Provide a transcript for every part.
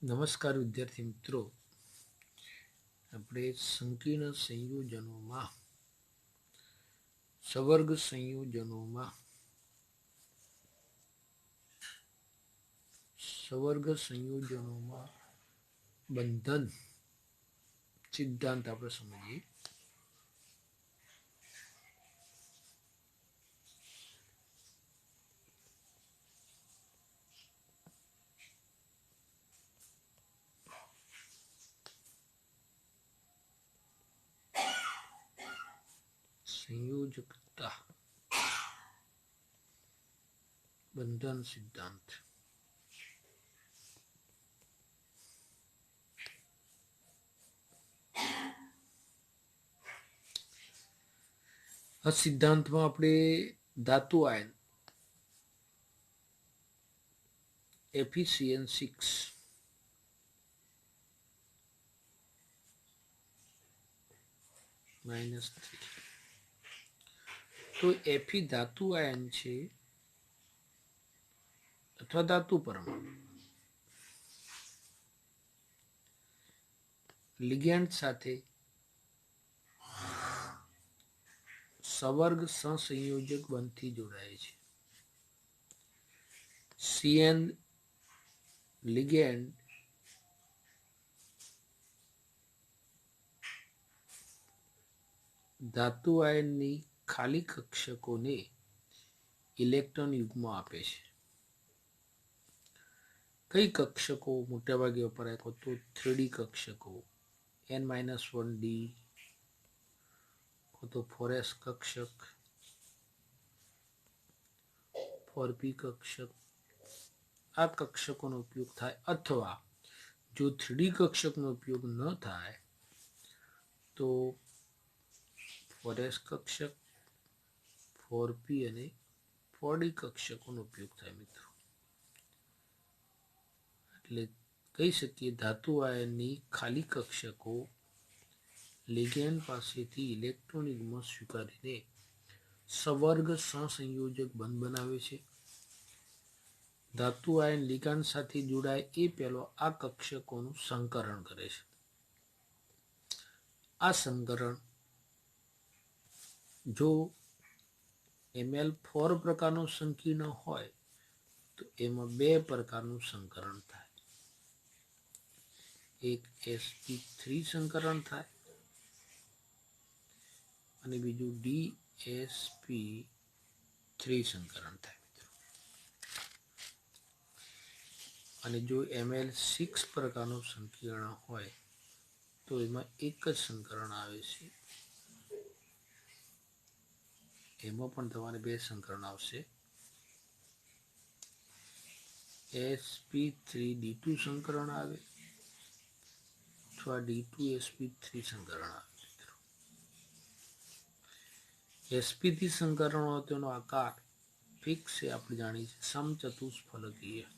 નમસ્કાર વિદ્યાર્થી મિત્રો, આપણે સંકીર્ણ સંયોજનોમાં સવર્ગ સંયોજનોમાં બંધન સિદ્ધાંત આપણે સમજીએ. સંયોજકતા બંધન સિદ્ધાંત. આ સિદ્ધાંતમાં આપણે ધાતુ આયન Fe6 -3, તો Fe ધાતુ આયન છે અથવા ધાતુ પરમાણુ લિગેન્ડ સાથે સવર્ગ સહસંયોજક બંધથી જોડાય છે. Cn લિગેન્ડ ધાતુ આયનની ખાલી કક્ષકોને ઇલેક્ટ્રોન યુગ્મ આપે છે. કઈ કક્ષકો મોટાભાગે વપરાય તો 3D કક્ષકો, n-1d તો 4s કક્ષક, 4p કક્ષક, આ કક્ષકોનો ઉપયોગ થાય. અથવા જો 3D કક્ષકનો ઉપયોગ ન થાય તો 4s કક્ષક, 4p અને 4d કક્ષકોનો ઉપયોગ થાય મિત્રો. એટલે કહી શકીએ ધાતુ આયનની ખાલી કક્ષકો લિગેન્ડ પાસેથી ઇલેક્ટ્રોન યુગ્મ સ્વીકારીને સવર્ગ સહસંયોજક બંધ બનાવે છે. ધાતુ આયન લિગાન્ડ સાથે જોડાય એ પહેલો આ કક્ષકોનું સંકરણ કરે છે. આ સંકરણ જો Ml4 પ્રકારનું સંકીર્ણ હોય તો એમાં બે પ્રકારનું સંકરણ થાય. એક sp3 સંકરણ થાય અને બીજું dsp3 સંકરણ થાય. અને જો Ml6 પ્રકારનું સંકીર્ણ હોય તો એમાં એક જ સંકરણ આવે છે. એમાં પણ તમારે બે સંકરણ આવશે. sp3d2 સંકરણ આવે અથવા d2sp3 સંકરણ આવે. sp3 સંકરણ હોય તેનો આકાર ફિક્સ છે, આપણે જાણીએ છીએ, સમચતુષ્ફલકીય.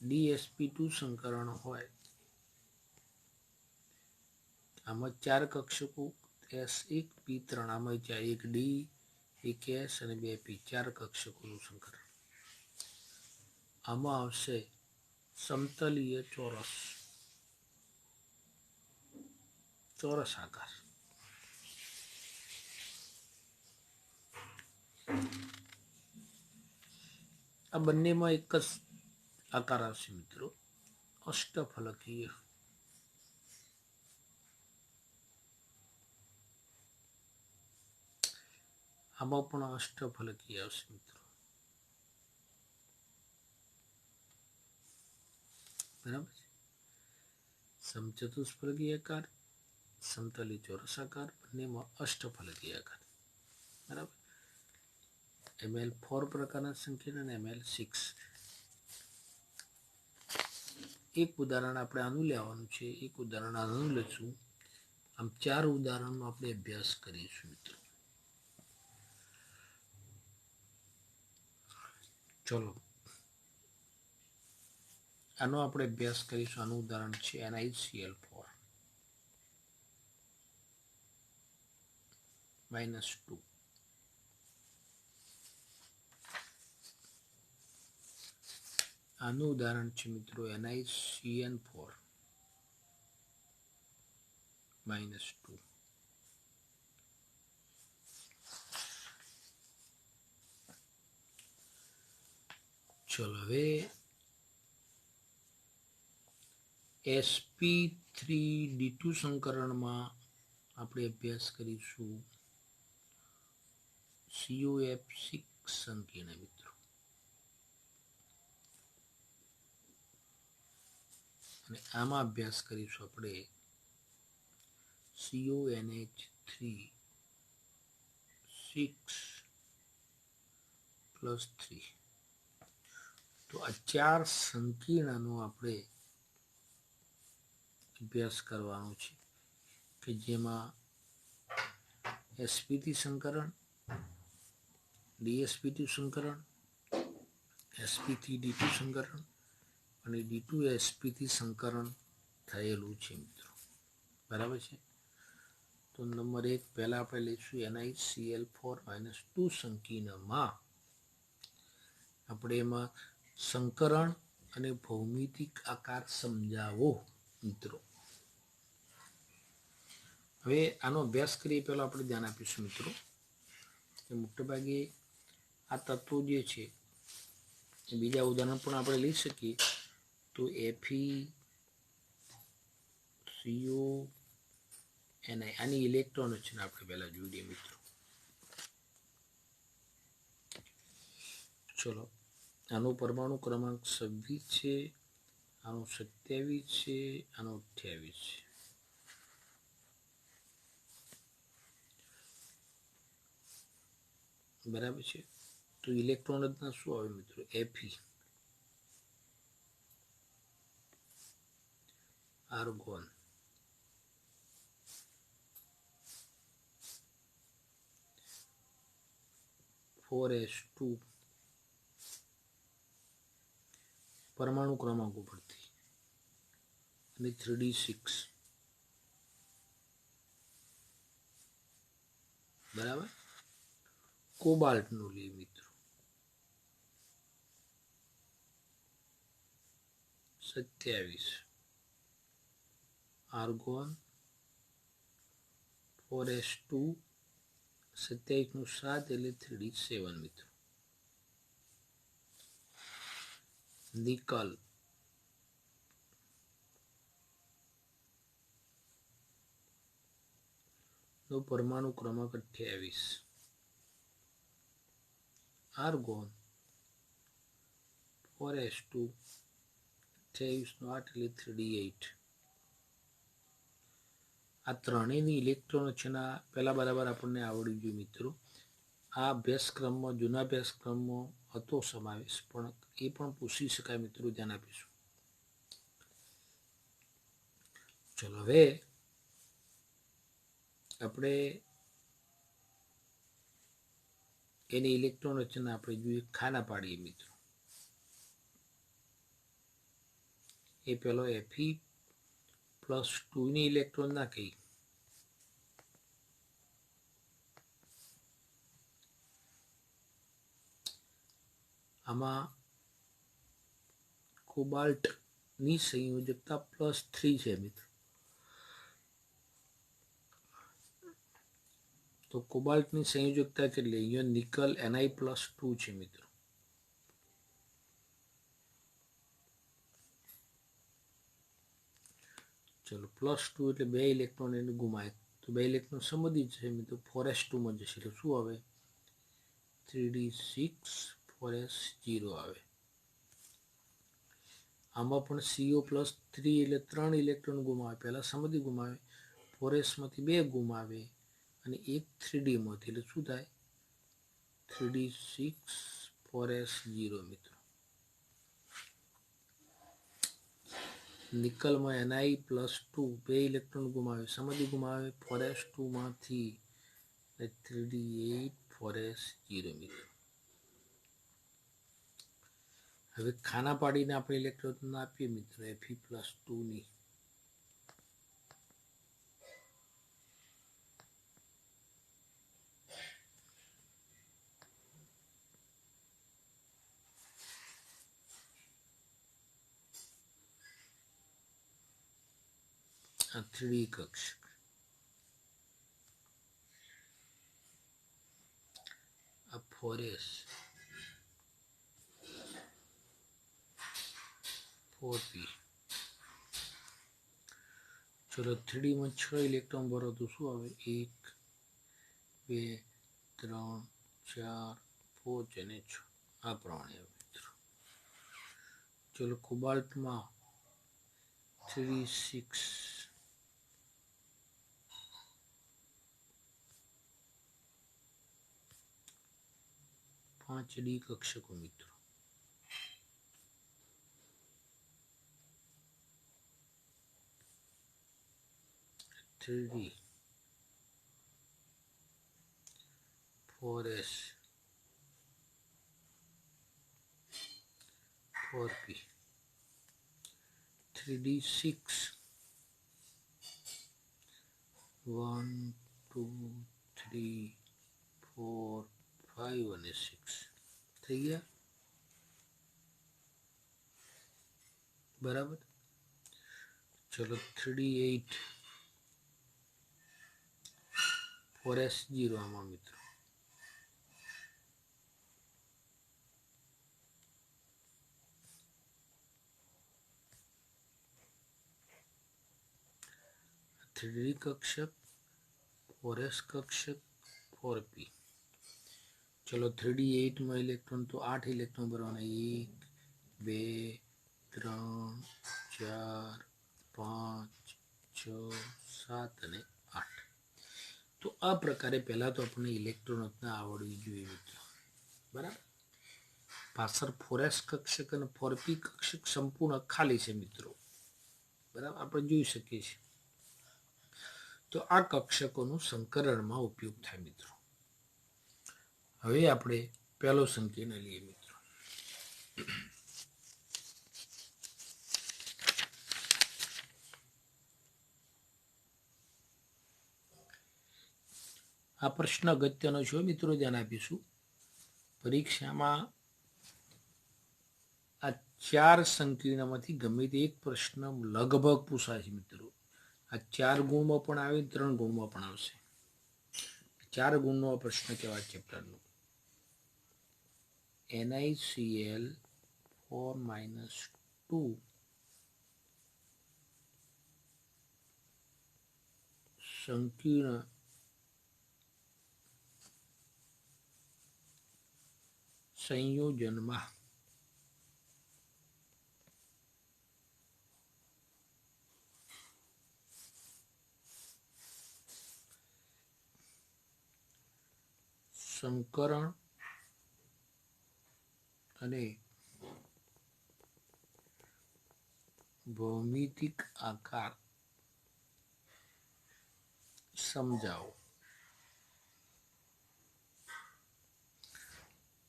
dsp2 સંકરણ હોય આમાં 4 કક્ષકો s1 p3, આમાં એક d, એક s અને 2 p, 4 કક્ષકોનું સંકરણ. આમાં આવશે સમતલીય ચોરસ આકાર. આ બંનેમાં એક જ આકાર આવશે મિત્રો, અષ્ટફલકીય. આમાં પણ અષ્ટફલકીય આવશે મિત્રો. બરાબર છે. સમચતુષ્ફલકીય આકાર, સમતલીય ચોરસ આકાર, બંનેમાં અષ્ટફલકીય આકાર. બરાબર. Ml4 પ્રકારના સંકીર્ણ અને Ml6. એક ઉદાહરણ આપણે આનું લેવાનું છે, એક ઉદાહરણ આનું લઈશું. આમ 4 ઉદાહરણનો આપણે અભ્યાસ કરીશું મિત્રો. ચલો આનો આપણે અભ્યાસ કરીશું. આનું ઉદાહરણ છે NiCl4 -2. આનું ઉદાહરણ છે મિત્રો NiCN4 -2. ચલો હવે sp3d2 સંકરણમાં આપણે અભ્યાસ કરીશું COF6 સંકીર્ણ મિત્રો, અને આમાં અભ્યાસ કરીશું આપણે CONH3 6+3. તો આ 4 સંકીર્ણનો આપણે અભ્યાસ કરવાનો છે કે જેમાં sp3 સંકરણ, dsp2 સંકરણ, sp3d2 સંકરણ અને d2sp3 સંકરણ થયેલું છે મિત્રો. બરાબર છે. તો નંબર 1 પહેલા આપણે લઈશું NiCl4-2 સંકીર્ણમાં આપણે એમાં સંકરણ અને ભૌમિતિક આકાર સમજાવો મિત્રો. હવે આનો અભ્યાસ કરીએ પહેલા આપણે ધ્યાન આપીશું મિત્રો કે મોટેભાગે આ તત્વો જે છે એ બીજા ઉદાહરણ પણ આપણે લઈ શકીએ. તો Fe, CO, Ni આની ઇલેક્ટ્રોન રચના આપણે પહેલા જોઈએ મિત્રો. ચલો, આનો પરમાણુ ક્રમાંક 26 છે, આનો 27 છે, આનો 28 છે. બરાબર છે. તો ઇલેક્ટ્રોન રચના શું આવે મિત્રો? Fe, આર્ગોન, (4s2) પરમાણુ ક્રમાંકો પરથી, અને 3d6. બરાબર. કોબાલ્ટનું લઈએ મિત્રો, 27, આર્ગોન 4s2, 27 નું 7 એટલે 3d7 મિત્રો. નિકલ, નો પરમાણુ ક્રમાંક 28, આર્ગોન 4s2, 28 નો 8 એટલે 3d8. આ ત્રણેયની ઇલેક્ટ્રોન રચના પહેલા બરાબર આપણને આવડી ગયું મિત્રો. આ અભ્યાસક્રમમાં, જૂના અભ્યાસક્રમમાં હતો સમાવેશ, પણ એ પણ પૂછી શકાય મિત્રો, ધ્યાન આપીશું. ચલો હવે આપણે એની ઇલેક્ટ્રોન રચના આપણે જોઈએ, ખાના પાડીએ મિત્રો. એ પેલો Fe+2 ની ઇલેક્ટ્રોન ના કહી, આમાં કોબાલ્ટની સંયોજકતા +3 છે મિત્રો. તો કોબાલ્ટની સંયોજકતા કેટલી? અહીંયા નિકલ Ni+2 છે મિત્રો. ચલો, +2 એટલે 2 ઇલેક્ટ્રોન એને ગુમાય, તો 2 ઇલેક્ટ્રોન સંબંધિત છે મિત્રો, 4s2 માં જશે એટલે શું આવે? 3d6, 4s0 આવે. આમાં પણ CO+3 એટલે 3 ઇલેક્ટ્રોન ગુમાવે, પહેલા સંબંધી ગુમાવે, 4s માંથી 2 ગુમાવે અને એક 3d માંથી, એટલે શું થાય? 3d6, 4s0 મિત્રો. નિકલમાં Ni+2 2 ઇલેક્ટ્રોન ગુમાવે, સંબંધી ગુમાવે 4s2 માંથી, 3d8, 4s0 મિત્રો. હવે ખાના પાડીને આપણે ઇલેક્ટ્રોન આપીએ મિત્રો Fe+2 ની. આ 3D કક્ષક, આ 4s 4p. ચલો 3D માં 6 ઇલેક્ટ્રોન ભરો તો શું આવે? 1 2 3 4 5 અને 6 આ પ્રમાણે આવે મિત્રો. ચલો કોબાલ્ટમાં 3 6 5D કક્ષકો મિત્રો. 3D 4s 4p 3D 6 1 2 3 4 5 અને 6 થઈ ગયા બરાબર. ચલો 3D 8 4s 0 આમાં મિત્રો. થ્રીડી કક્ષક 4s કક્ષક 4p. ચલો 3D 8 માં ઇલેક્ટ્રોન તો 8 ઇલેક્ટ્રોન ભરવાના 1 2 3 4 5 6 7 અને 8. તો આ પ્રકારે પહેલા તો આપણને ઇલેક્ટ્રોન રચના આવડવી જોઈએ મિત્રો બરાબર. પાછળ 4s કક્ષક અને 4p કક્ષક સંપૂર્ણ ખાલી છે મિત્રો બરાબર, આપણે જોઈ શકીએ છીએ. તો આ કક્ષકોનું સંકરણમાં ઉપયોગ થાય મિત્રો. હવે આપણે પહેલો સંકીર્ણ લઈએ મિત્રો. આ પ્રશ્ન અગત્યનો છે મિત્રો, ધ્યાન આપીશું. પરીક્ષામાં આ 4 સંકીર્ણમાંથી ગમે તે એક પ્રશ્ન લગભગ પૂછાય છે મિત્રો. આ 4 ગુણમાં પણ આવે, 3 ગુણમાં પણ આવશે. 4 ગુણનો પ્રશ્ન કહેવાય ચેપ્ટરનો. NiCl 4 - 2 સંકીર્ણ સંયોજનમાં સંકરણ અને ભૌમિતિક આકાર સમજાવો.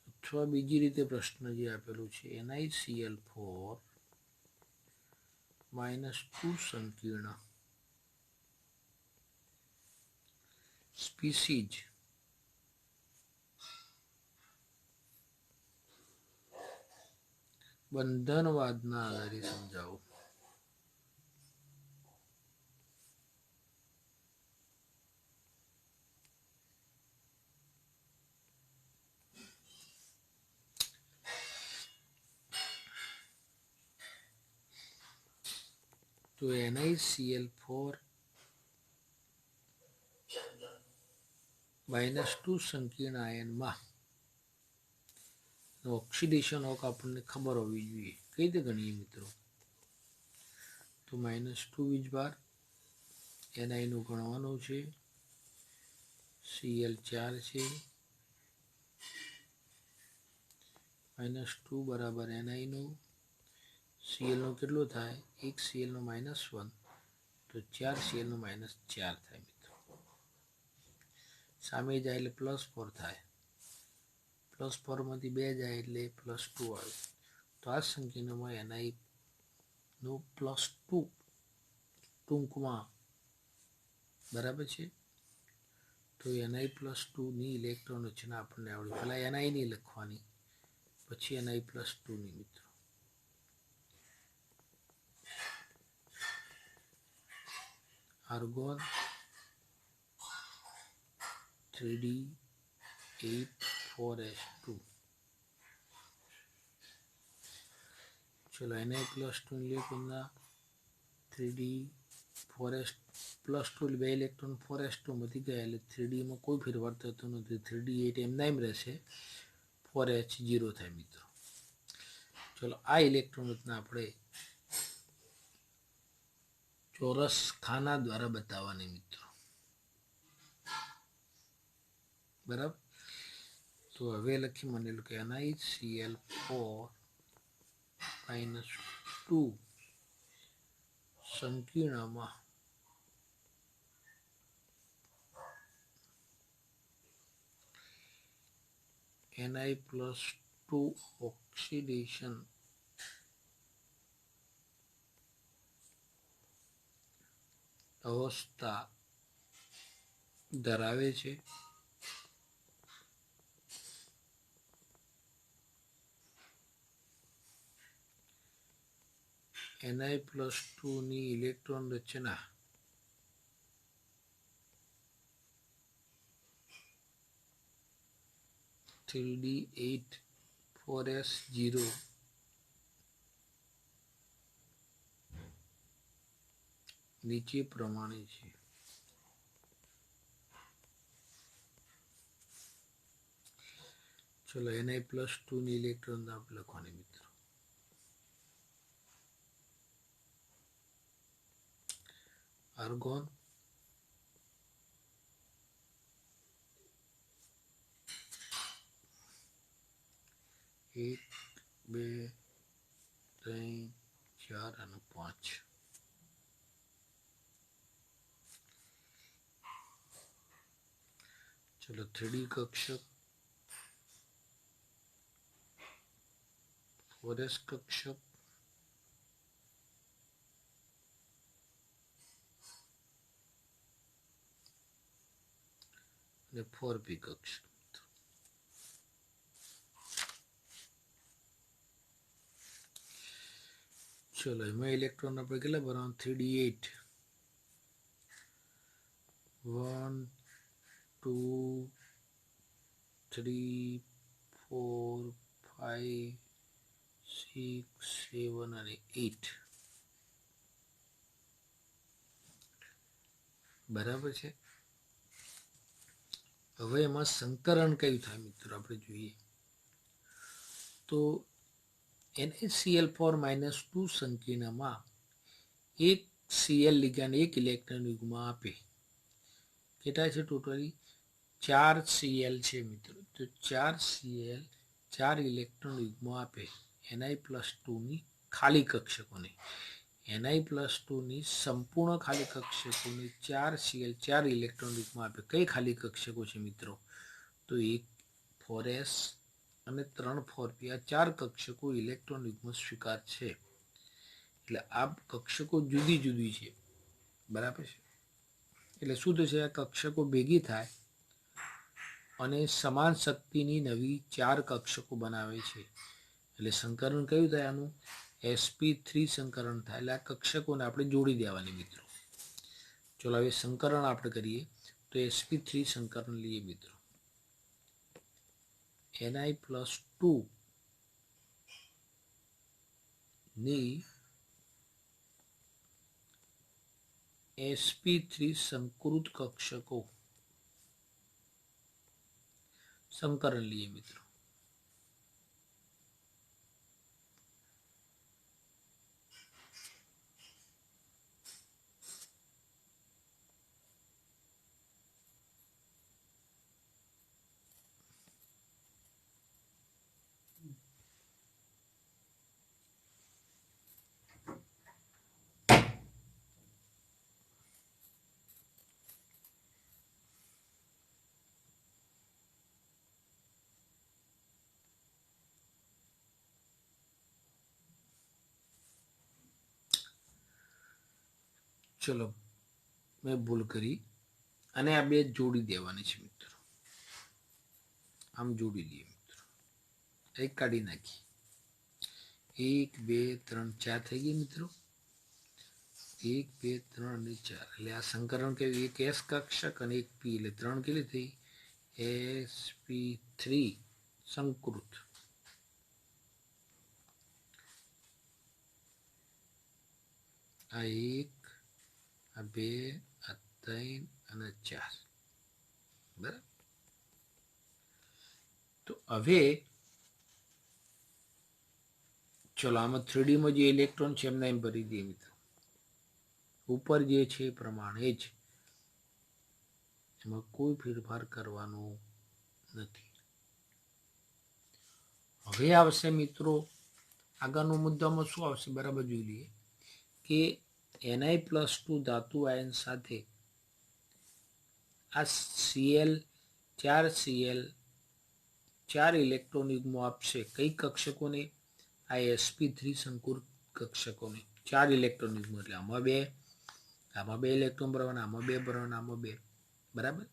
અથવા બીજી રીતે પ્રશ્ન જે આપેલું છે NiCl 4 - 2 સંકીર્ણ સ્પીસીઝ બંધનવાદના આધારે સમજાવો. તો NiCl 4 - 2 સંકીર્ણ આયનમાં ઓક્સિડેશન ઓક આપણને ખબર હોવી જોઈએ. કઈ રીતે ગણીએ મિત્રો? તો -2 વીજભાર Ni નું ગણવાનું છે, Cl 4 છે, -2 બરાબર Ni નું. Cl નો કેટલો થાય? 1 Cl નો -1 તો 4 Cl નો -4 થાય મિત્રો. સામે જાય એટલે +4 થાય, +4 માંથી 2 જાય એટલે +2 આવે. તો આ સંકીર્ણમાં Ni નો +2 ટૂંકમાં બરાબર છે. તો Ni +2 ની ઇલેક્ટ્રોન રચના આપણને આવડી. પહેલા Ni ની લખવાની, પછી Ni +2 ની મિત્રો. Argon 3d8 4s2। चलो Na+2 लेकुंदा 3d4s+2 બે ઇલેક્ટ્રોન 4s2 માંથી ગયા એટલે 3d માં કોઈ ફેરફાર થતો નથી, 3d8 એમના એમ રહેશે, 4h 0 થાય મિત્રો। ચલો આ ઇલેક્ટ્રોન રચના આપણે ચોરસ ખાના દ્વારા બતાવવાની મિત્રો, બરાબર। તો હવે લખી માનેલું કે NiCl4-2 સંકીર્ણમાં Na+2 ઓક્સિડેશન અવસ્થા ધરાવે છે। Na+2 ની ઇલેક્ટ્રોન રચના (3d8 4s0) નીચે પ્રમાણે છે। ચલો Na+2 ની ઇલેક્ટ્રોન આપણે લખવાની મિત્રો, આર્ગોન 1 2 3 4 અને 5। ચલો 3d કક્ષક, 4s કક્ષક અને 4p કક્ષક। ચલો એમાં ઇલેક્ટ્રોન આપણે કેટલા ભરવાનું, 3d8 1 2 3 4 5 6 7 અને 8, બરાબર છે। હવે એમાં સંકરણ કયું થાય મિત્રો આપણે જોઈએ તો NaCl4-2 સંકીર્ણમાં એક Cl લિગાન્ડ એક ઇલેક્ટ્રોન યુગ્મ આપે। કેટલા છે ટોટલી 4 Cl છે મિત્રો, તો 4 Cl 4 ઇલેક્ટ્રોન યુગ્મ આપે Ni+2 ની ખાલી કક્ષકોને, Ni+2 ની સંપૂર્ણ ખાલી કક્ષકોને 4 Cl 4 ઇલેક્ટ્રોન યુગ્મ આપે। કઈ ખાલી કક્ષકો છે મિત્રો, તો 1 4s અને 3 4p, આ 4 કક્ષકો ઇલેક્ટ્રોન યુગ્મ સ્વીકાર છે। એટલે આ કક્ષકો જુદી જુદી છે, બરાબર છે। એટલે શું થશે, આ કક્ષકો ભેગી થાય અને સમાન શક્તિની નવી 4 કક્ષકો બનાવે છે। એટલે સંકરણ કયું થાય આનું, sp3 સંકરણ થાય। એટલે આ કક્ષકોને આપણે જોડી દેવાની મિત્રો। ચલો હવે સંકરણ આપણે કરીએ તો sp3 સંકરણ લઈએ મિત્રો, Ni+2 ની sp3 સંકૃત કક્ષકો સંકરણ લઈએ મિત્રો। ચલો મેં ભૂલ કરી અને આ બે જોડી દેવાની છે મિત્રો, આમ જોડી દઈએ મિત્રો, એક કાઢી નાખી, 1 2 3 4 થઈ ગઈ મિત્રો। 1 2 3 અને 4 એટલે આ સંકરણ કે એક એસ કક્ષક અને એક પી એટલે 3 કેટલી થઈ sp3 સંકૃત આ 1 આ 2 આ 3 અને 4 બરાબર તો હવે ચલો આમાં 3D માં જે ઇલેક્ટ્રોન છે એમને એમ ભરી દઈએ મિત્રો ઉપર જે છે એ પ્રમાણે જ એમાં કોઈ ફેરફાર કરવાનો નથી હવે આવશે મિત્રો આગળનો મુદ્દામાં શું આવશે બરાબર જોઈ લઈએ કે Ni+2 ધાતુ આયન સાથે આ Cl 4Cl 4 ઇલેક્ટ્રોન યુગ્મો આપશે કઈ કક્ષકોને આ sp3 સંકૃત કક્ષકોને 4 ઇલેક્ટ્રોન યુગ્મો એટલે આમાં 2 ઇલેક્ટ્રોન ભરવાના આમાં 2 ભરવાના આમાં 2 બરાબર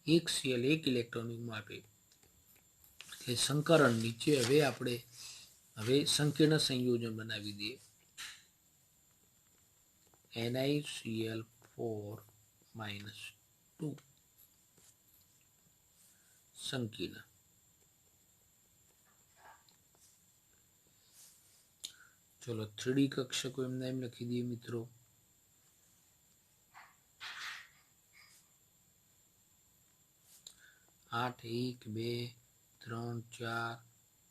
એક Cl 1 ઇલેક્ટ્રોન યુગ્મ આપે એટલે સંકરણ નીચે હવે સંકીર્ણ સંયોજન બનાવી દઈએ NiCl4 - 2 સંકીર્ણ ચલો 3D કક્ષકો એમને એમ લખી દઈએ મિત્રો 8 1 2 3 4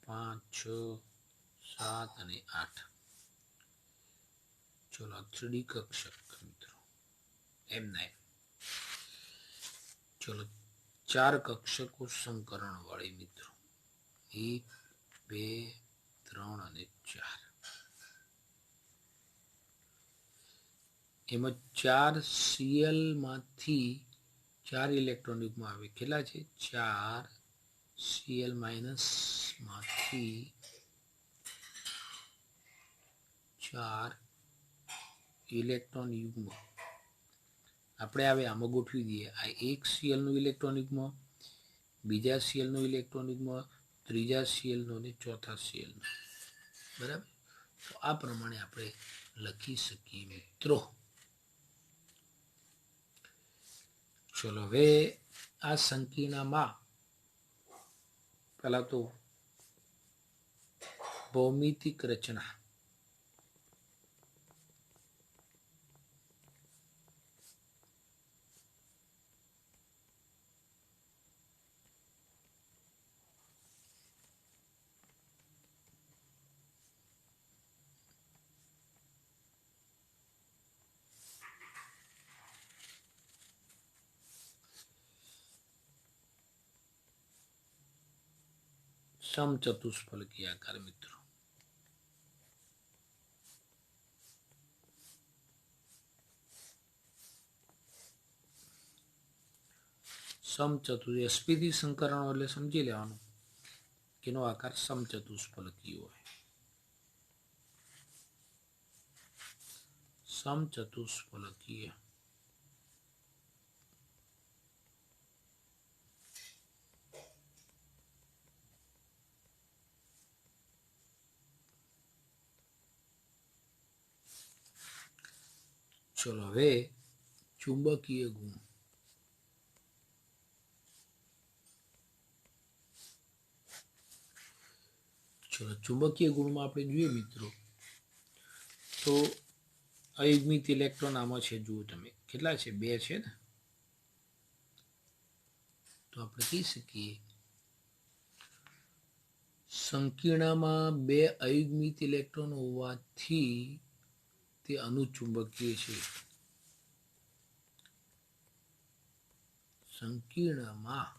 5 6 7 અને 8 ચલો 3D કક્ષક મિત્રો એમના ચલો 4 કક્ષકો સંકરણ વાળી મિત્રો 1 2 3 અને 4 એમાં 4 Cl માંથી 4 ઇલેક્ટ્રોન યુગ્મ આવે કેટલા છે 4 Cl- માંથી 4 ઇલેક્ટ્રોન યુગ્મ આપણે હવે આમાં ગોઠવી દઈએ આ એક Cl નું ઇલેક્ટ્રોન યુગ્મ બીજા Cl નું ઇલેક્ટ્રોન યુગ્મ ત્રીજા Cl નું અને ચોથા Cl નું બરાબર તો આ પ્રમાણે આપણે લખી શકીએ મિત્રો ચલો હવે આ સંકીર્ણમાં પહેલા તો ભૌમિતિક રચના સમચતુષ્ફલકીય આકાર મિત્રો સમચતુર sp3 સંકરણો એટલે સમજી લેવાનું કે એનો આકાર સમચતુષ્ફલકીય હોય સમચતુષ્ફલકીય ચલો હવે ચુંબકીય ગુણ ચલો ચુંબકીય ગુણમાં આપણે જોઈએ મિત્રો તો અયુગ્મિત ઇલેક્ટ્રોન આમાં છે જુઓ તમે કેટલા છે 2 છે ને તો આપણે કહી શકીએ સંકીર્ણમાં 2 અયુગ્મિત ઇલેક્ટ્રોન હોવાથી તે અનુચુંબકીય છે સંકીર્ણમાં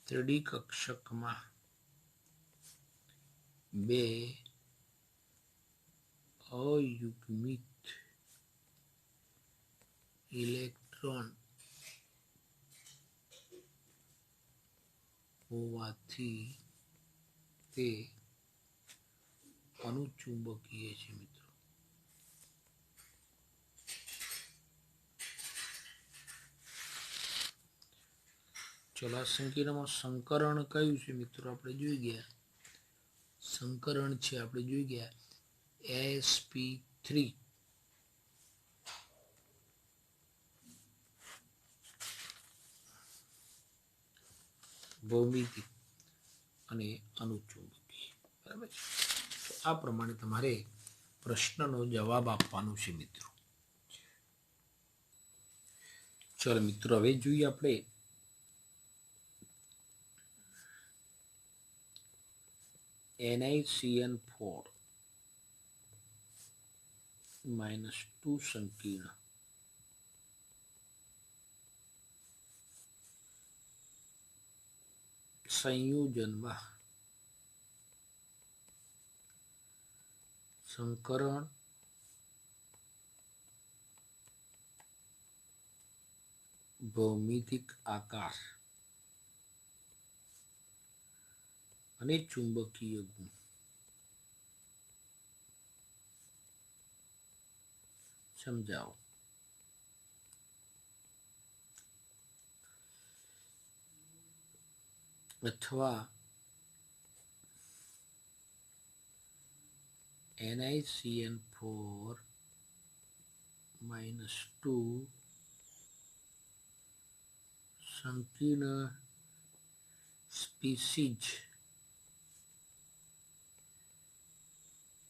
3D કક્ષકમાં 2 અયુગ્મિત ઇલેક્ટ્રોન હોવાથી તે અનુચુંબકીય છે મિત્રો ચલો આ સંકીર્ણમાં સંકરણ કયું છે મિત્રો આપણે જોઈ ગયા સંકરણ છે આપણે જોઈ ગયા sp3 ભૌમિતિક અને અનુચુંબકીય, બરાબર છે। તો આ પ્રમાણે તમારે પ્રશ્નનો જવાબ આપવાનો છે મિત્રો। ચલો મિત્રો હવે જોઈએ આપણે NiCN4 -2 સંકીર્ણ સંયોજનમાં સંકરણ ભૌમિતિક આકાર અને ચુંબકીય ગુણ સમજાવો। અથવા NiCN4 -2 સંકીર્ણ સ્પીસીઝ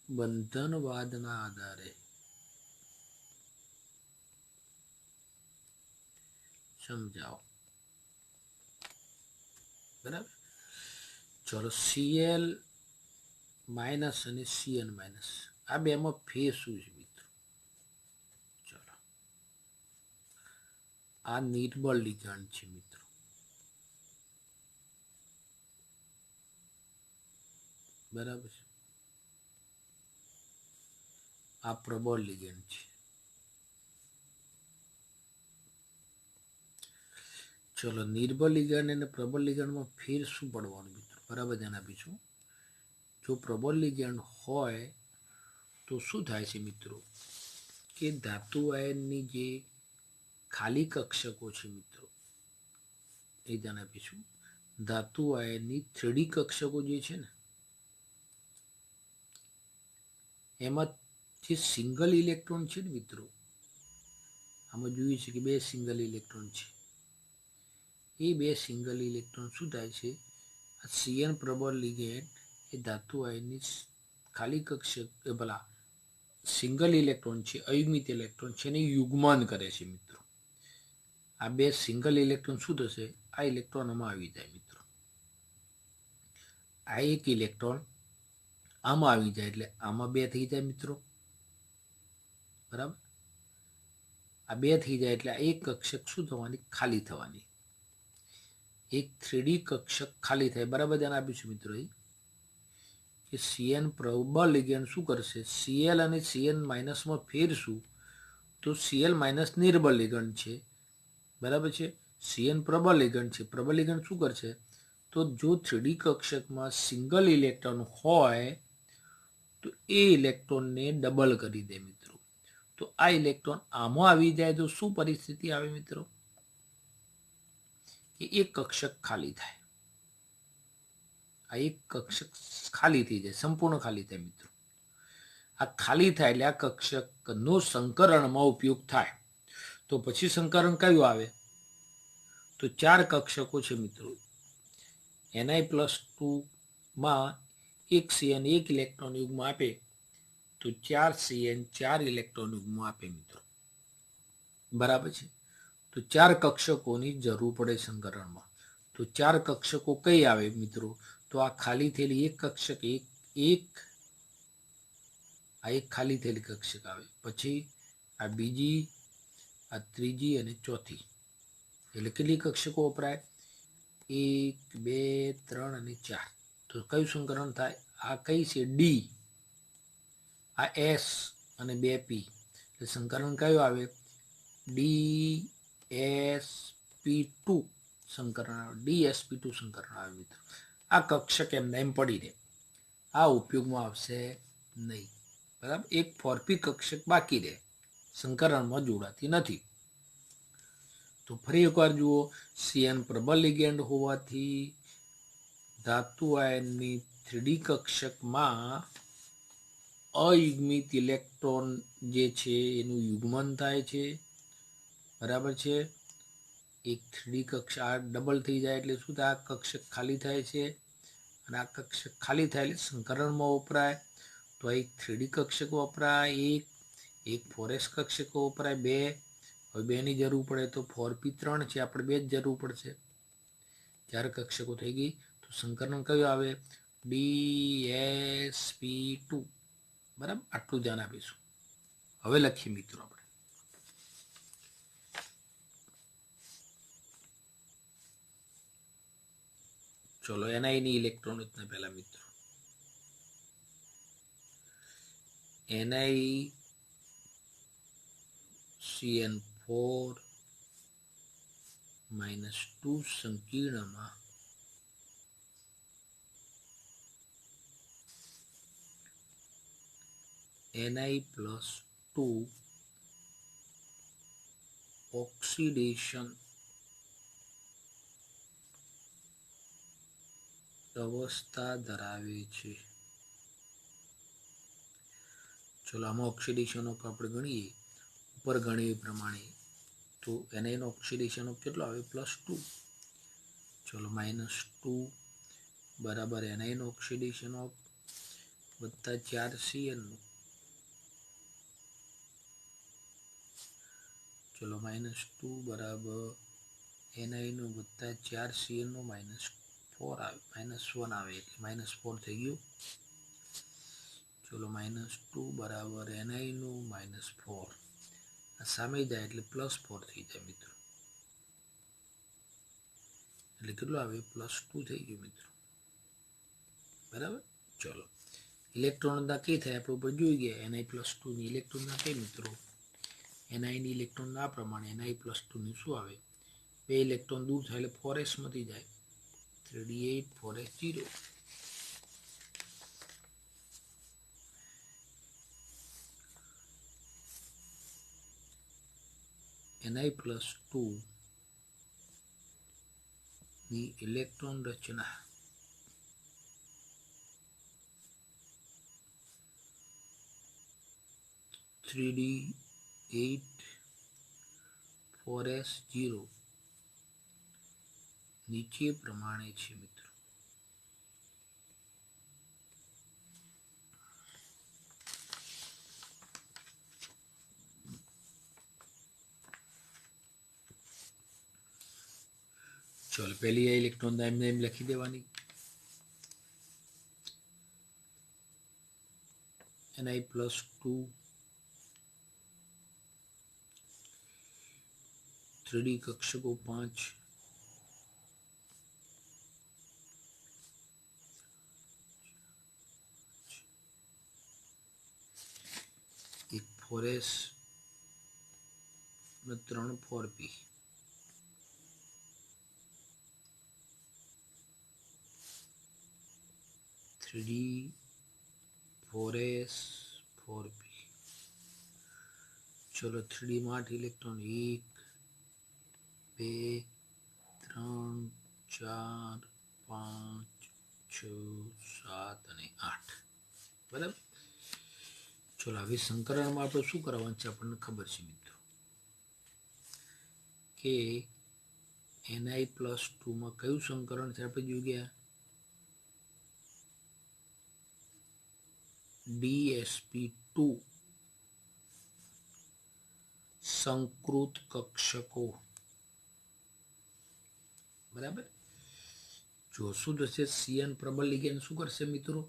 બંધનવાદના આધારે સમજાવો, બરાબર। ચલો Cl માઇનસ અને Cn માઇનસ આ બેમાં ફેર શું છે મિત્રો? ચલો આ નિર્બળ લિગાન્ડ છે મિત્રો, બરાબર છે। આ પ્રબળ લિગાન્ડ છે। ચલો નિર્બળ લિગાન્ડ અને પ્રબળ લિગાન્ડમાં ફેર શું પડવાનું મિત્રો? બરાબર ધ્યાન આપીશું। જો પ્રબળ લિગાન્ડ હોય તો શું થાય છે મિત્રો કે ધાતુ આયનની જે ખાલી કક્ષકો છે મિત્રો એ ધ્યાન આપીશું। ધાતુ આયનની 3D કક્ષકો જે છે ને એમાં જે સિંગલ ઇલેક્ટ્રોન છે ને મિત્રો, આમાં જોઈએ છે કે 2 સિંગલ ઇલેક્ટ્રોન છે। એ 2 સિંગલ ઇલેક્ટ્રોન શું થાય છે, આ Cn પ્રબળ લિગેન્ડ એ ધાતુ આયનની ખાલી કક્ષક ભલા સિંગલ ઇલેક્ટ્રોન છે, અયુગ્મિત ઇલેક્ટ્રોન છે, એને યુગ્મન કરે છે મિત્રો। આ 2 સિંગલ ઇલેક્ટ્રોન શું થશે, આ ઇલેક્ટ્રોન આમાં આવી જાય મિત્રો। આ એક ઇલેક્ટ્રોન આમાં આવી જાય એટલે આમાં 2 થઈ જાય મિત્રો, બરાબર। આ 2 થઈ જાય એટલે આ એક કક્ષક શું થવાની, ખાલી થવાની। એક 3D કક્ષક ખાલી થાય, બરાબર ધ્યાન આપીશું મિત્રો કે Cn પ્રબળ લિગેન્ડ શું કરશે, Cl અને Cn માઇનસમાં ફેરશું તો Cl માઇનસ નિર્બળ લિગેન્ડ છે, બરાબર છે। Cn પ્રબળ લિગેન્ડ છે, પ્રબળ લિગેન્ડ શું કરશે, તો જો 3D કક્ષકમાં સિંગલ ઇલેક્ટ્રોન હોય તો એ ઇલેક્ટ્રોનને ડબલ કરી દે મિત્રો। તો આ ઇલેક્ટ્રોન આમાં આવી જાય તો શું પરિસ્થિતિ આવે મિત્રો, કે એક કક્ષક ખાલી થાય। આ એક કક્ષક ખાલી થઈ જાય, સંપૂર્ણ ખાલી થાય મિત્રો। આ ખાલી થાય એટલે આ કક્ષકનો સંકરણમાં ઉપયોગ થાય। તો પછી સંકરણ કયું આવે, તો 4 કક્ષકો છે મિત્રો। Ni+2 માં 1 Cn 1 ઇલેક્ટ્રોન યુગ્મ આપે તો 4 Cn 4 ઇલેક્ટ્રોન યુગ્મ આપે મિત્રો, બરાબર છે। તો 4 કક્ષકોની જરૂર પડે સંકરણમાં। તો 4 કક્ષકો કઈ આવે મિત્રો, તો આ ખાલી થયેલી એક કક્ષક એક આ એક ખાલી થયેલી કક્ષક આવે, પછી આ બીજી, આ ત્રીજી અને ચોથી, એટલે કેટલી કક્ષકો વપરાય, 1 2 3 અને 4। તો કયું સંકરણ થાય, આ કઈ છે ડી, આ S અને 2p, એટલે સંકરણ કયું આવે, DsP2 સંકરણ આવે, DsP2 સંકરણ આવે મિત્રો। આ કક્ષક એમને એમ પડી રહે, આ ઉપયોગમાં આવશે નહીં, બરાબર। એક 4p કક્ષક બાકી રહે, સંકરણમાં જોડાતી નથી। તો ફરી એકવાર જુઓ, Cn પ્રબળ લિગેન્ડ હોવાથી ધાતુ આયનની 3D કક્ષકમાં અયુગ્મિત ઇલેક્ટ્રોન જે છે એનું યુગ્મન થાય છે, બરાબર છે। એક 3D કક્ષક આ ડબલ થઈ જાય એટલે શું થાય, આ કક્ષક ખાલી થાય છે અને આ કક્ષક ખાલી થાય એટલે સંકરણમાં વપરાય તો એક 3D કક્ષક વપરાય, એક 4s કક્ષકો વપરાય, બે। હવે બેની જરૂર પડે તો 4p 3 છે, આપણે બે જ જરૂર પડશે। 4 કક્ષકો થઈ ગઈ તો સંકરણ કયું આવે, DsP2, બરાબર। આટલું ધ્યાન આપીશું। હવે લખીએ મિત્રો આપણે ચલો ni ની ઇલેક્ટ્રોન રચના પહેલા મિત્રો NiCN4 -2 સંકીર્ણમાં Ni+2 ઓક્સિડેશન અવસ્થા ધરાવે છે। ચલો આમાં ઓક્સિડેશન આપણે ગણીએ, ઉપર ગણીએ પ્રમાણે તો Ni નો ઓક્સિડેશન કેટલો આવે, +2। ચલો -2 બરાબર Ni નો ઓક્સિડેશન વત્તા 4Cn નું, ચલો -2 બરાબર Ni નું વત્તા 4Cn નું -4 આવે, -1 આવે એટલે -4 થઈ ગયું। ચલો -2 બરાબર Ni નું -4 આ સામે જાય એટલે +4 થઈ જાય મિત્રો, એટલે કેટલું આવે, +2 થઈ ગયું મિત્રો, બરાબર। ચલો ઇલેક્ટ્રોન કઈ થાય આપણે ઉપર જોઈ ગયા, Ni+2 ની ઇલેક્ટ્રોન કઈ મિત્રો, Ni ની ઇલેક્ટ્રોન આ પ્રમાણે Ni+2 ની શું આવે, બે ઇલેક્ટ્રોન દૂર થાય એટલે 4s માંથી જાય, 3d8 4s 0। Ni+2 ની ઇલેક્ટ્રોન રચના (3d8 4s 0) નીચે પ્રમાણે છે મિત્રો। चलो पहली है इलेक्ट्रॉन एम एम लखी देवानी Ni+2 3D कक्षको 5 एक 4s 3 4p 3D 4s 4p। चलो 3D में 8 इलेक्ट्रॉन 1 2 3 4 5 6 7 અને 8 બરાબર। ચલો હવે સંકરણમાં આપણે શું કરવાનું છે આપણને ખબર છે મિત્રો કે Ni+2 માં કયું સંકરણ છે આપણે જોઈ ગયા, DsP2 સંકૃત કક્ષકો, બરાબર। જો શું થશે, Cn પ્રબળ લિગેન્ડ શું કરશે મિત્રો,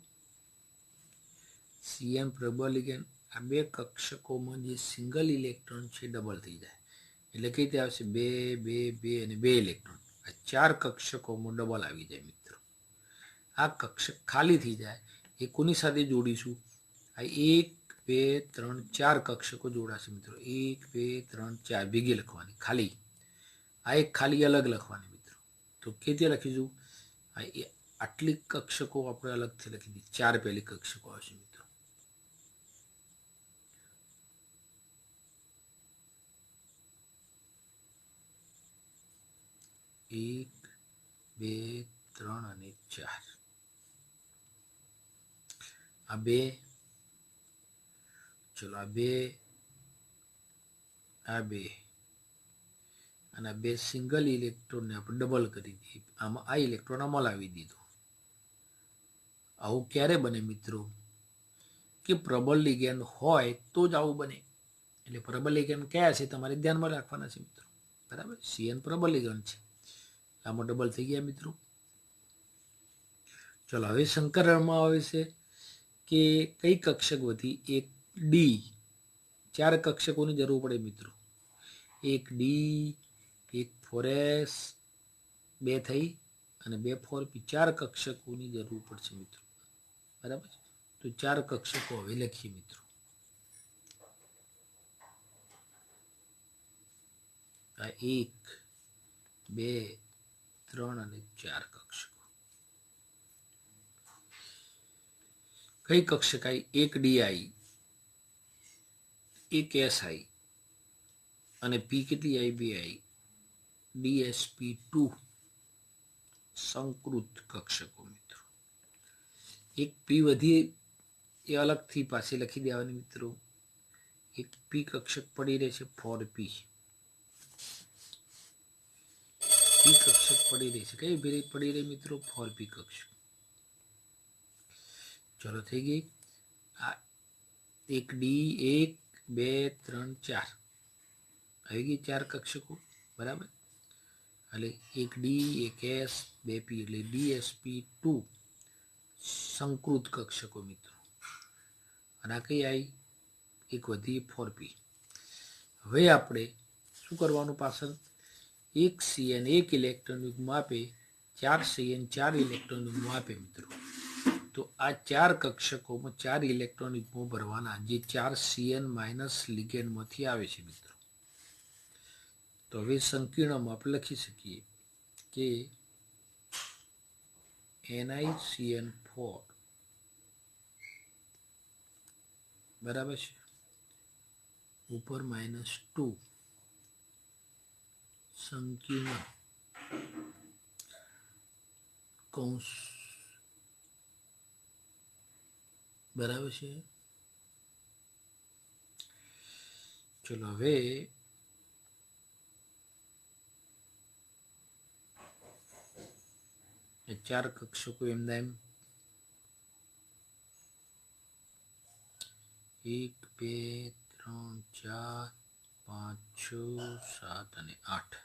Cn પ્રબળ લિગેન્ડ આ બે કક્ષકોમાં જે સિંગલ ઇલેક્ટ્રોન છે ડબલ થઈ જાય એટલે કઈ રીતે આવશે, 2 2 2 અને 2 ઇલેક્ટ્રોન, આ 4 કક્ષકોમાં ડબલ આવી જાય મિત્રો। આ કક્ષક ખાલી થઈ જાય એ કોની સાથે જોડીશું, આ 1 2 3 4 કક્ષકો જોડાશે મિત્રો, 1 2 3 4 ભેગી લખવાની ખાલી, આ એક ખાલી અલગ લખવાની મિત્રો। તો કેવી લખીશું, આ આટલી કક્ષકો આપણે અલગથી લખી દીધી, 4 પહેલી કક્ષકો આવશે મિત્રો। 1 2 3 અને 4 आ बे, चलो आ बे, आ बे અને આ બે સિંગલ ઇલેક્ટ્રોનને આપણે ડબલ કરી દઈએ, આમાં આ ઇલેક્ટ્રોન આમાં લાવી દીધો. આવું ક્યારે બને મિત્રો? કે પ્રબળ લિગેન્ડ હોય તો જ આવું બને. એટલે પ્રબળ લિગેન્ડ કયા છે તમારે ધ્યાનમાં રાખવાના છે મિત્રો, બરાબર. CN પ્રબળ લિગેન્ડ છે, આમાં ડબલ થઈ ગયા મિત્રો. ચલો હવે સંકરણમાં આવે છે કે કઈ કક્ષક વધી? એક ડી. 4 કક્ષકોની જરૂર પડે મિત્રો. એક ડી, એક 4s, 2 થઈ અને 2 4p, 4 કક્ષકોની જરૂર પડશે મિત્રો, બરાબર. તો 4 કક્ષકો હવે લખીએ મિત્રો. આ 1 2 3 અને 4 કક્ષકો. કઈ કક્ષક આવી? એક ડી આવી, એક એસ આવી અને પી કેટલી આવી? 2 આવી. DsP2 સંકૃત કક્ષકો મિત્રો. એક પી વધી એ અલગથી પાસે લખી દેવાની મિત્રો. એક પી કક્ષક પડી રહે છે 4p. પી કક્ષક પડી રહી છે, કઈ પડી રહી મિત્રો? 4p કક્ષક. ચલો થઈ ગઈ. આ એક ડી, 1 2 3 4 આવી ગઈ 4 કક્ષકો, બરાબર. એટલે એક ડી, એક એસ, 2p એટલે DsP2 સંકૃત કક્ષકો મિત્રો. અને આ કઈ આવી? એક વધી 4p. હવે આપણે શું કરવાનું? પાછળ એક CN 1 ઇલેક્ટ્રોન યુગ્મ આપે, 4 CN 4 ઇલેક્ટ્રોન યુગ્મ આપે મિત્રો. તો આ 4 કક્ષકોમાં 4 ઇલેક્ટ્રોન યુગ્મો ભરવાના, જે 4 CN માઇનસ લિગેન્ડમાંથી આવે છે મિત્રો. તો હવે સંકીર્ણમાં આપણે લખી શકીએ કે NiCN4 બરાબર છે, ઉપર -2 સંકીર્ણ કૌંસ, બરાબર છે. ચલો હવે એ 4 કક્ષકો એમના એમ 1 2 3 4 5 6 7 અને 8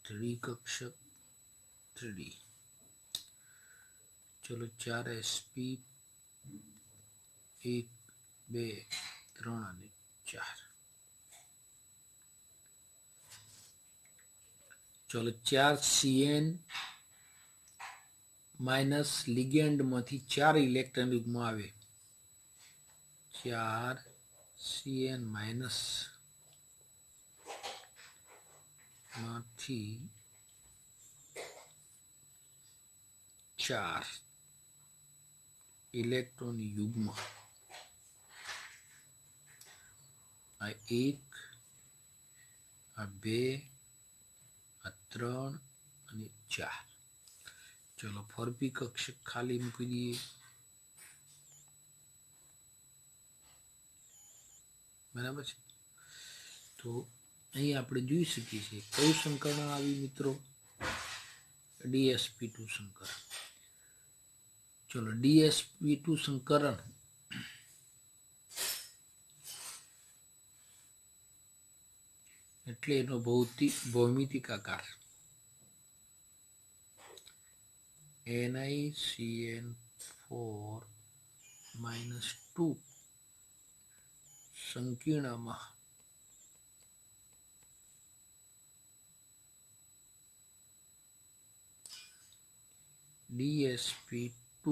3D કક્ષક 3D. ચલો 4sp 1 2 3 અને 4. ચલો 4 CN માઇનસ લિગેન્ડમાંથી 4 ઇલેક્ટ્રોન યુગ્મ આવે. 4 CN માઇનસ માંથી 4 ઇલેક્ટ્રોન યુગ્મ. આ 1, આ 2, આ 3 અને 4. ચલો 4p કક્ષક ખાલી મૂકી દઈએ, બરાબર છે. તો અહીં આપણે જોઈ શકીએ છીએ કયું સંકરણ આવ્યું મિત્રો? DsP2 સંકરણ. ચલો DsP2 સંકરણ એટલે એનો ભૌમિતિક આકાર NiCN4 -2 સંકીર્ણમાં DsP2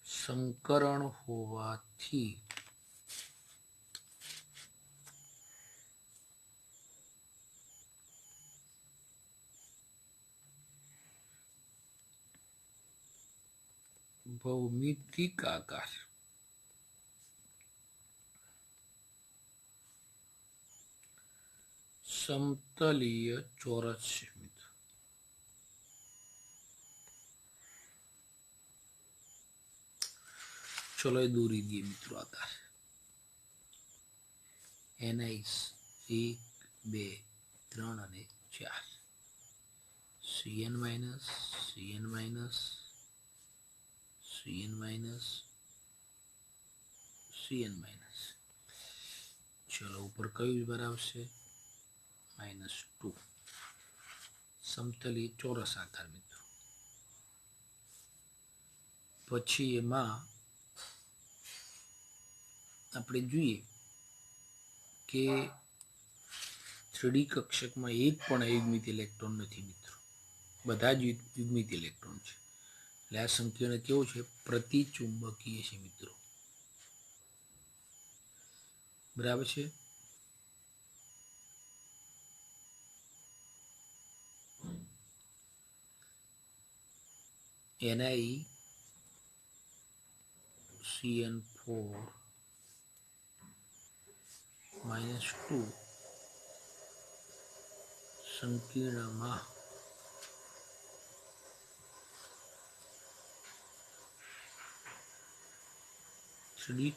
સંકરણ હોવાથી ભૌમિતિક આકાર સમતલીય ચોરસ છે મિત્રો. ચલો એ દોરી દઈએ મિત્રો આકાર. NIs 1 2 3 અને 4, Cn minus Cn minus Cn minus Cn minus. ચલો ઉપર કયું વિભાર આવશે? -2. સમતલી ચોરસ આકાર મિત્રો. પછી એમાં આપણે જોઈએ કે 3D કક્ષકમાં એક પણ અયુગ્મિત ઇલેક્ટ્રોન નથી મિત્રો, બધા જ યુગ્મિત ઇલેક્ટ્રોન છે. એટલે આ સંકીર્ણ કેવો છે? પ્રતિચુંબકીય છે મિત્રો. બરાબર છે. NiCN4 -2 સંકીર્ણમાં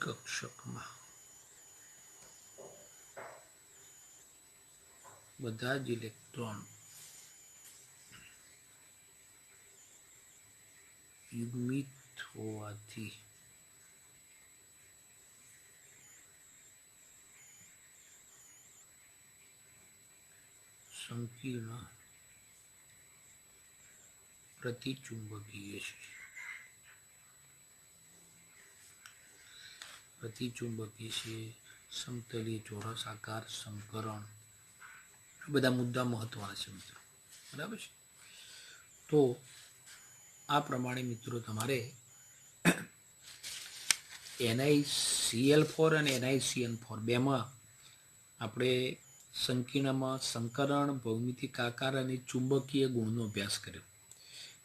કક્ષકમાં બધા જ ઇલેક્ટ્રોન યુગ્મિત હોવાથી સંકીર્ણ પ્રતિચુંબકીય છે. સમતલીય ચોરસ આકાર, સંકરણ, બધા મુદ્દા મહત્વના છે મિત્રો. બરાબર છે. તો આ પ્રમાણે મિત્રો તમારે NiCl4 અને NiCN4 બેમાં આપણે સંકીર્ણમાં સંકરણ, ભૌમિતિક આકાર અને ચુંબકીય ગુણનો અભ્યાસ કર્યો,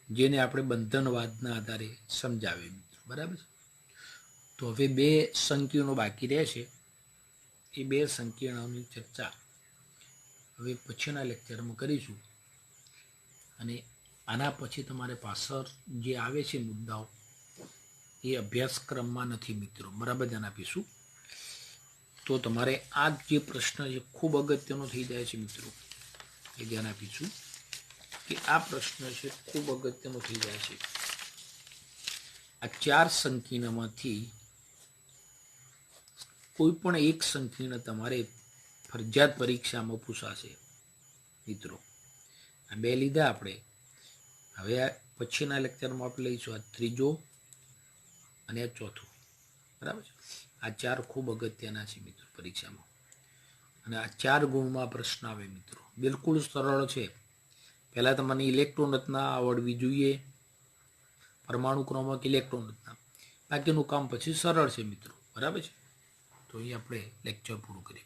જેને આપણે બંધનવાદના આધારે સમજાવ્યું મિત્રો. બરાબર છે. તો હવે 2 સંકીર્ણો બાકી રહે છે. એ 2 સંકીર્ણોની ચર્ચા હવે પછીના લેક્ચરમાં કરીશું. અને આના પછી તમારે પાછળ જે આવે છે મુદ્દાઓ એ અભ્યાસક્રમમાં નથી મિત્રો. બરાબર ધ્યાન આપીશું. તો તમારે આ જે પ્રશ્ન છે ખૂબ અગત્યનો થઈ જાય છે મિત્રો, એ ધ્યાન આપીશું કે આ પ્રશ્ન છે ખૂબ અગત્યનો થઈ જાય છે. આ 4 સંકીર્ણમાંથી કોઈ પણ એક સંકીર્ણ તમારે ફરજિયાત પરીક્ષામાં પૂછાશે મિત્રો. આ 2 લીધા આપણે. હવે પછીના લેક્ચરમાં આપણે લઈશું આ ત્રીજો અને આ ચોથું. બરાબર છે. આ 4 ખૂબ અગત્યના છે મિત્રો પરીક્ષામાં. અને આ 4 ગુણમાં પ્રશ્ન આવે મિત્રો. બિલકુલ સરળ છે. પહેલાં તમને ઇલેક્ટ્રોન રચના આવડવી જોઈએ, પરમાણુ ક્રમાંક, ઇલેક્ટ્રોન રચના. બાકીનું કામ પછી સરળ છે મિત્રો. બરાબર છે. તો અહીં આપણે લેક્ચર પૂરું કરીએ.